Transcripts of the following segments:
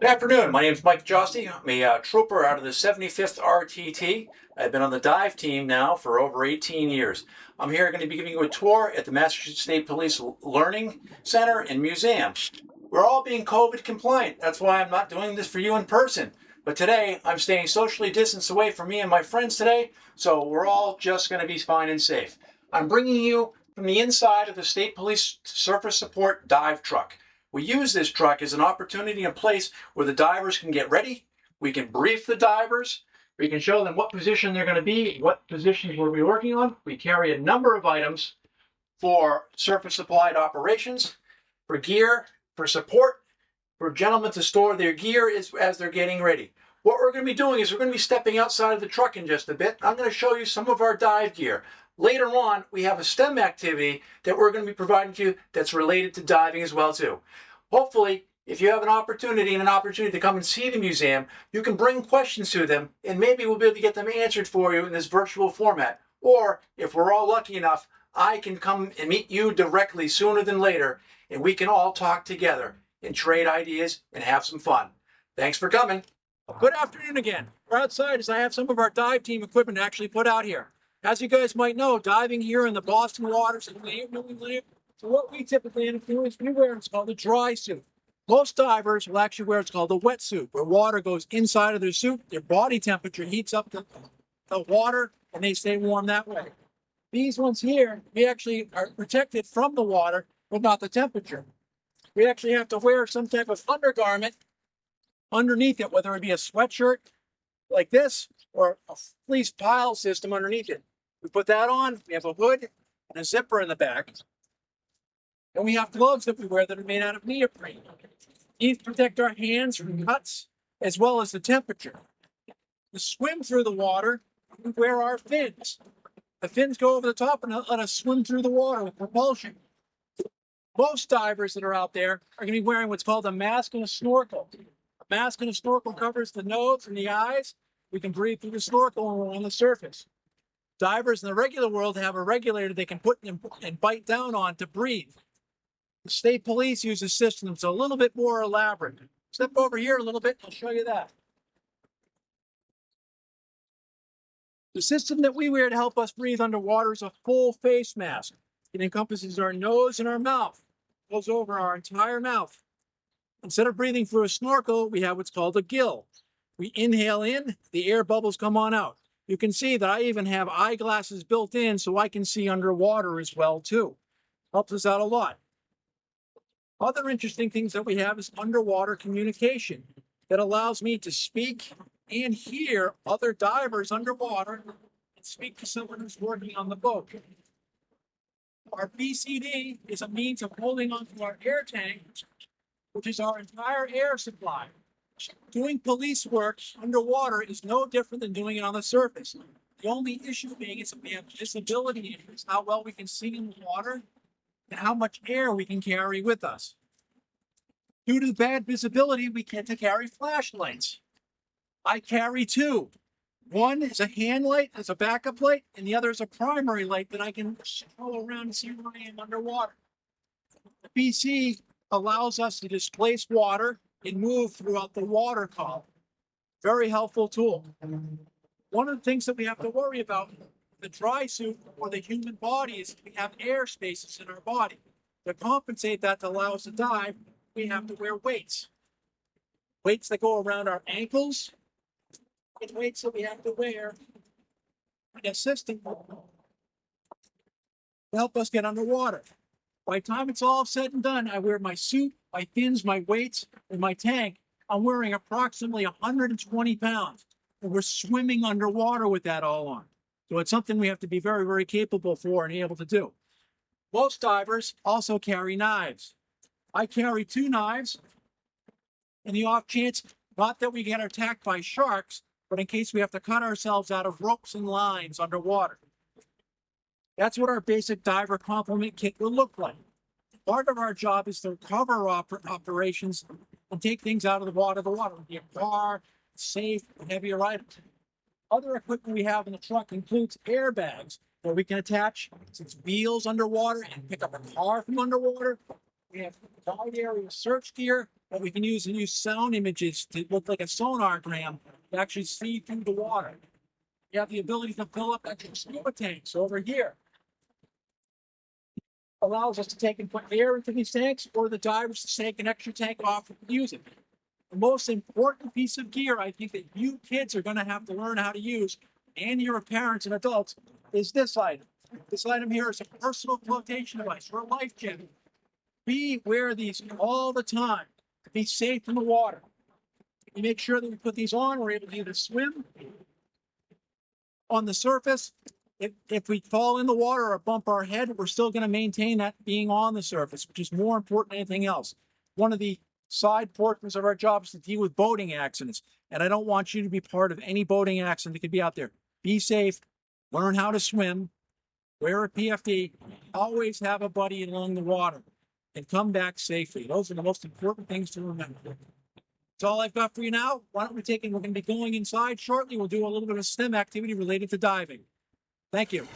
Good afternoon. My name is Mike Josti. I'm a trooper out of the 75th RTT. I've been on the dive team now for over 18 years. I'm here going to be giving you a tour at the Massachusetts State Police Learning Center and Museum. We're all being COVID compliant. That's why I'm not doing this for you in person. But today, I'm staying socially distanced away from me and my friends today, so we're all just going to be fine and safe. I'm bringing you from the inside of the State Police Surface Support Dive Truck. We use this truck as an opportunity and place where the divers can get ready. We can brief the divers. We can show them what position they're going to be, what positions we'll be working on. We carry a number of items for surface applied operations, for gear, for support, for gentlemen to store their gear as they're getting ready. What we're going to be doing is we're going to be stepping outside of the truck in just a bit. I'm going to show you some of our dive gear. Later on, we have a STEM activity that we're going to be providing to you that's related to diving as well too. Hopefully, if you have an opportunity to come and see the museum, you can bring questions to them and maybe we'll be able to get them answered for you in this virtual format. Or if we're all lucky enough, I can come and meet you directly sooner than later and we can all talk together and trade ideas and have some fun. Thanks for coming. Good afternoon again. We're outside as I have some of our dive team equipment actually put out here. As you guys might know, diving here in the Boston waters and New England, so what we typically end up doing is we wear what's called a dry suit. Most divers will actually wear what's called a wet suit, where water goes inside of their suit, their body temperature heats up the water, and they stay warm that way. These ones here, we actually are protected from the water, but not the temperature. We actually have to wear some type of undergarment underneath it, whether it be a sweatshirt like this or a fleece pile system underneath it. We put that on, we have a hood and a zipper in the back. And we have gloves that we wear that are made out of neoprene. These protect our hands from cuts as well as the temperature. To swim through the water, we wear our fins. The fins go over the top and let us swim through the water with propulsion. Most divers that are out there are going to be wearing what's called a mask and a snorkel. A mask and a snorkel covers the nose and the eyes. We can breathe through the snorkel when we're on the surface. Divers in the regular world have a regulator they can put and bite down on to breathe. The state police use a system that's a little bit more elaborate. Step over here a little bit, I'll show you that. The system that we wear to help us breathe underwater is a full face mask. It encompasses our nose and our mouth. It goes over our entire mouth. Instead of breathing through a snorkel, we have what's called a gill. We inhale in, the air bubbles come on out. You can see that I even have eyeglasses built in so I can see underwater as well too. Helps us out a lot. Other interesting things that we have is underwater communication that allows me to speak and hear other divers underwater and speak to someone who's working on the boat. Our BCD is a means of holding onto our air tank, which is our entire air supply. Doing police work underwater is no different than doing it on the surface. The only issue being is that we have visibility issues, how well we can see in the water and how much air we can carry with us. Due to bad visibility, we tend to carry flashlights. I carry two. One is a hand light as a backup light, and the other is a primary light that I can roll around and see where I am underwater. The BC allows us to displace water and move throughout the water column. Very helpful tool. One of the things that we have to worry about in the dry suit or the human body is we have air spaces in our body. To compensate that to allow us to dive, we have to wear weights. Weights that go around our ankles, and weights that we have to wear in a system to help us get underwater. By the time it's all said and done, I wear my suit, my fins, my weights, and my tank. I'm wearing approximately 120 pounds. And we're swimming underwater with that all on. So it's something we have to be very, very capable for and able to do. Most divers also carry knives. I carry two knives in the off chance, not that we get attacked by sharks, but in case we have to cut ourselves out of ropes and lines underwater. That's what our basic diver complement kit will look like. Part of our job is to cover operations and take things out of the water, your car, safe, and heavier items. Other equipment we have in the truck includes airbags where we can attach its wheels underwater and pick up a car from underwater. We have wide area search gear but we can use sound images to look like a sonargram to actually see through the water. You have the ability to fill up extra scuba tanks over here. Allows us to take and put air into these tanks, or the divers to take an extra tank off and use it. The most important piece of gear I think that you kids are going to have to learn how to use, and your parents and adults, is this item. This item here is a personal flotation device or a life jacket. We wear these all the time to be safe in the water. We make sure that we put these on. We're able to either swim on the surface. If we fall in the water or bump our head, we're still going to maintain that being on the surface, which is more important than anything else. One of the side portions of our job is to deal with boating accidents, and I don't want you to be part of any boating accident that could be out there. Be safe, learn how to swim, wear a PFD, always have a buddy along the water, and come back safely. Those are the most important things to remember. That's all I've got for you now. Why don't we take it? We're going to be going inside shortly. We'll do a little bit of STEM activity related to diving. Thank you.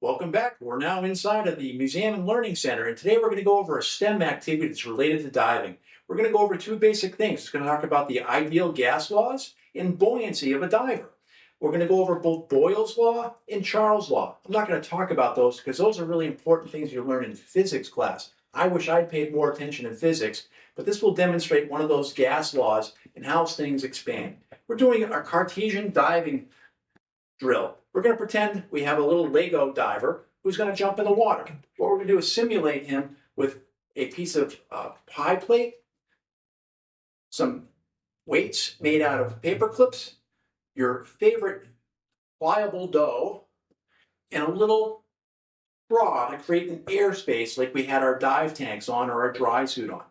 Welcome back. We're now inside of the Museum and Learning Center, and today we're going to go over a STEM activity that's related to diving. We're going to go over two basic things. It's going to talk about the ideal gas laws and buoyancy of a diver. We're going to go over both Boyle's Law and Charles' Law. I'm not going to talk about those because those are really important things you learn in physics class. I wish I'd paid more attention in physics, but this will demonstrate one of those gas laws and how things expand. We're doing our Cartesian diving drill. We're going to pretend we have a little Lego diver who's going to jump in the water. What we're going to do is simulate him with a piece of pie plate, some weights made out of paper clips, your favorite pliable dough, and a little straw to create an airspace like we had our dive tanks on or our dry suit on.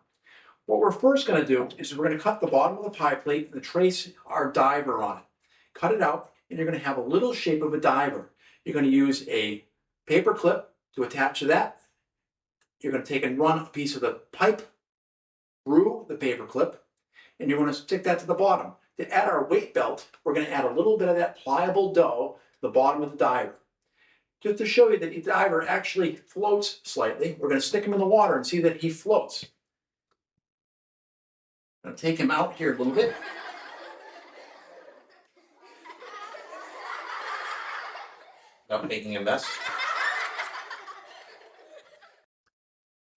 What we're first going to do is we're going to cut the bottom of the pie plate and trace our diver on it. Cut it out, and you're going to have a little shape of a diver. You're going to use a paper clip to attach to that. You're going to take and run a piece of the pipe through the paper clip, and you're going to stick that to the bottom. To add our weight belt, we're going to add a little bit of that pliable dough to the bottom of the diver. Just to show you that the diver actually floats slightly, we're going to stick him in the water and see that he floats. I'm going to take him out here a little bit. Without making a mess.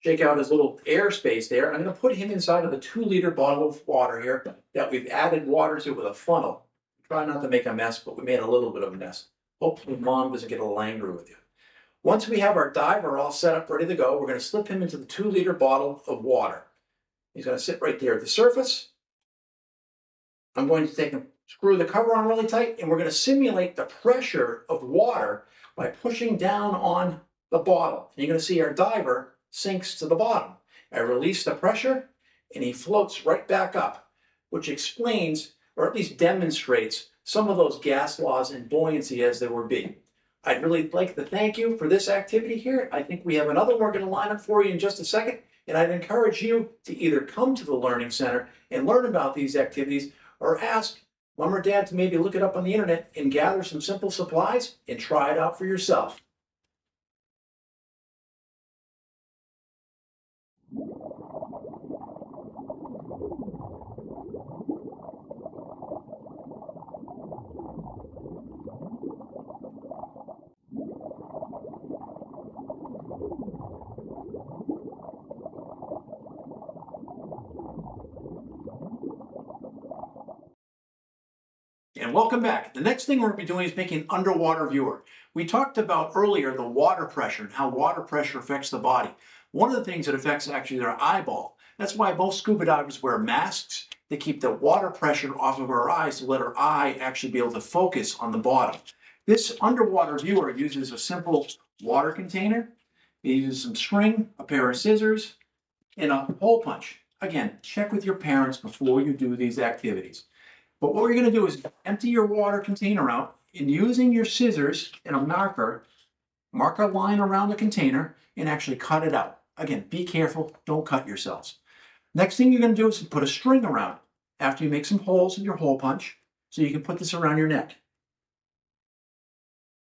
Shake out his little airspace there. I'm going to put him inside of a 2-liter bottle of water here that we've added water to with a funnel. Try not to make a mess, but we made a little bit of a mess. Hopefully Mom doesn't get a little angry with you. Once we have our diver all set up, ready to go, we're going to slip him into the 2-liter bottle of water. He's going to sit right there at the surface. I'm going to take and screw the cover on really tight, and we're going to simulate the pressure of water by pushing down on the bottle. And you're going to see our diver sinks to the bottom. I release the pressure, and he floats right back up, which explains, or at least demonstrates, some of those gas laws and buoyancy as there would be. I'd really like to thank you for this activity here. I think we have another one we're going to line up for you in just a second, and I'd encourage you to either come to the Learning Center and learn about these activities, or ask Mom or Dad to maybe look it up on the internet and gather some simple supplies and try it out for yourself. And welcome back. The next thing we're going to be doing is making an underwater viewer. We talked about earlier the water pressure and how water pressure affects the body. One of the things that affects actually their eyeball. That's why most scuba divers wear masks. They keep the water pressure off of our eyes to let our eye actually be able to focus on the bottom. This underwater viewer uses a simple water container. It uses some string, a pair of scissors, and a hole punch. Again, check with your parents before you do these activities. But what we're going to do is empty your water container out, and using your scissors and a marker, mark a line around the container and actually cut it out. Again, be careful, don't cut yourselves. Next thing you're going to do is put a string around it after you make some holes in your hole punch so you can put this around your neck.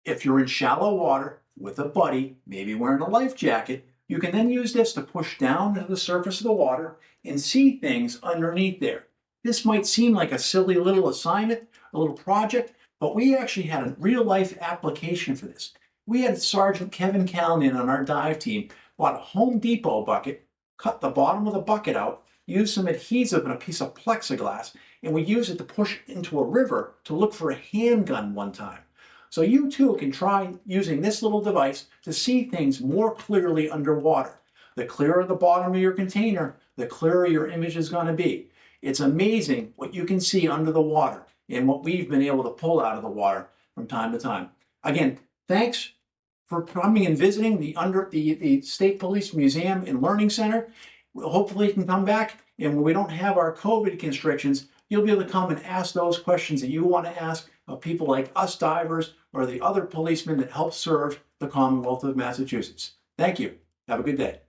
If you're in shallow water with a buddy, maybe wearing a life jacket, You can then use this to push down to the surface of the water and see things underneath there. This might seem like a silly little assignment, a little project, but we actually had a real life application for this. We had Sergeant Kevin Callanan on our dive team bought a Home Depot bucket, cut the bottom of the bucket out, used some adhesive and a piece of plexiglass, and we used it to push into a river to look for a handgun one time. So you too can try using this little device to see things more clearly underwater. The clearer the bottom of your container, the clearer your image is going to be. It's amazing what you can see under the water and what we've been able to pull out of the water from time to time. Again, thanks for coming and visiting the State Police Museum and Learning Center. Hopefully you can come back, and when we don't have our COVID constrictions, you'll be able to come and ask those questions that you want to ask of people like us divers or the other policemen that help serve the Commonwealth of Massachusetts. Thank you. Have a good day.